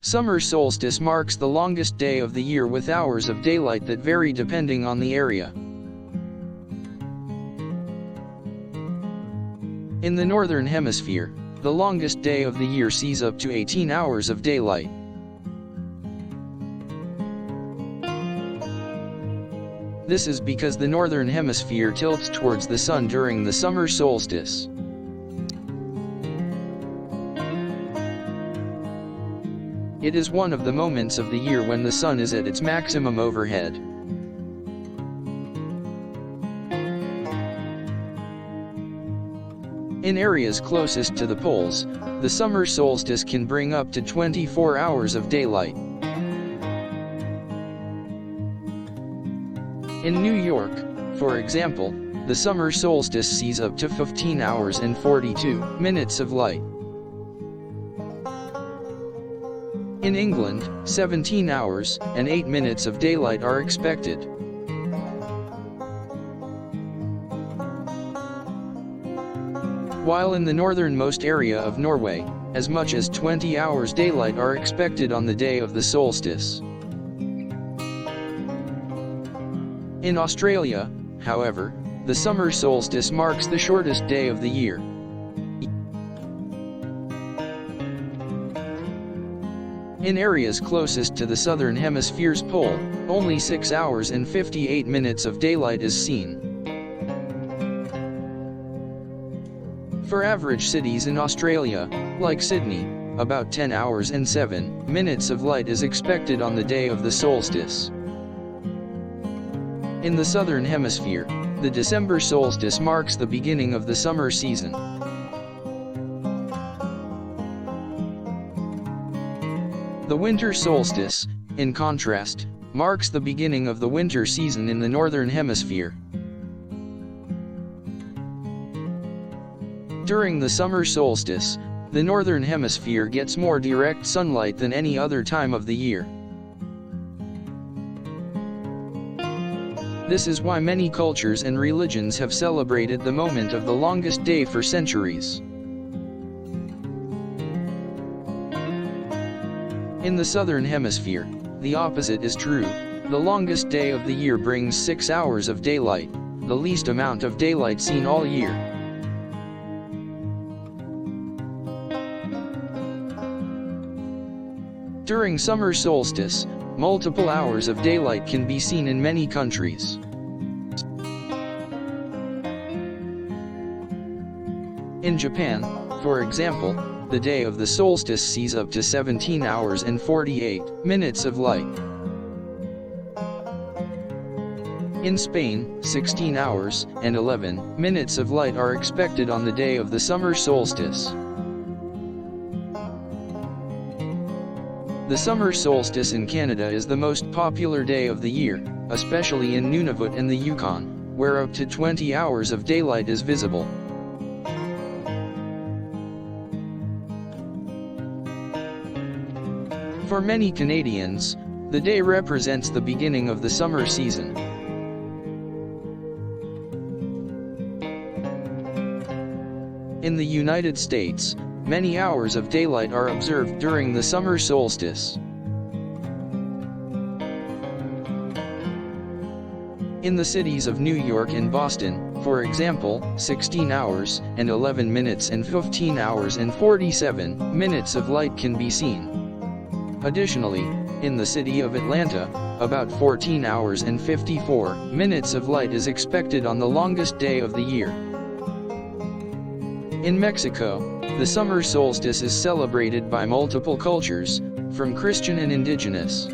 Summer solstice marks the longest day of the year with hours of daylight that vary depending on the area. In the Northern Hemisphere, the longest day of the year sees up to 18 hours of daylight. This is because the Northern Hemisphere tilts towards the Sun during the summer solstice. It is one of the moments of the year when the Sun is at its maximum overhead. In areas closest to the poles, the summer solstice can bring up to 24 hours of daylight. In New York, for example, the summer solstice sees up to 15 hours and 42 minutes of light. In England, 17 hours and 8 minutes of daylight are expected. While in the northernmost area of Norway, as much as 20 hours daylight are expected on the day of the solstice. In Australia, however, the summer solstice marks the shortest day of the year. In areas closest to the southern hemisphere's pole, only 6 hours and 58 minutes of daylight is seen. For average cities in Australia, like Sydney, about 10 hours and 7 minutes of light is expected on the day of the solstice. In the southern hemisphere, the December solstice marks the beginning of the summer season. The winter solstice, in contrast, marks the beginning of the winter season in the northern hemisphere. During the summer solstice, the northern hemisphere gets more direct sunlight than any other time of the year. This is why many cultures and religions have celebrated the moment of the longest day for centuries. In the southern hemisphere, the opposite is true. The longest day of the year brings 6 hours of daylight, the least amount of daylight seen all year. During summer solstice, multiple hours of daylight can be seen in many countries. In Japan, for example, the day of the solstice sees up to 17 hours and 48 minutes of light. In Spain, 16 hours and 11 minutes of light are expected on the day of the summer solstice. The summer solstice in Canada is the most popular day of the year, especially in Nunavut and the Yukon, where up to 20 hours of daylight is visible. For many Canadians, the day represents the beginning of the summer season. In the United States, many hours of daylight are observed during the summer solstice. In the cities of New York and Boston, for example, 16 hours and 11 minutes and 15 hours and 47 minutes of light can be seen. Additionally, in the city of Atlanta, about 14 hours and 54 minutes of light is expected on the longest day of the year. In Mexico, the summer solstice is celebrated by multiple cultures, from Christian and indigenous.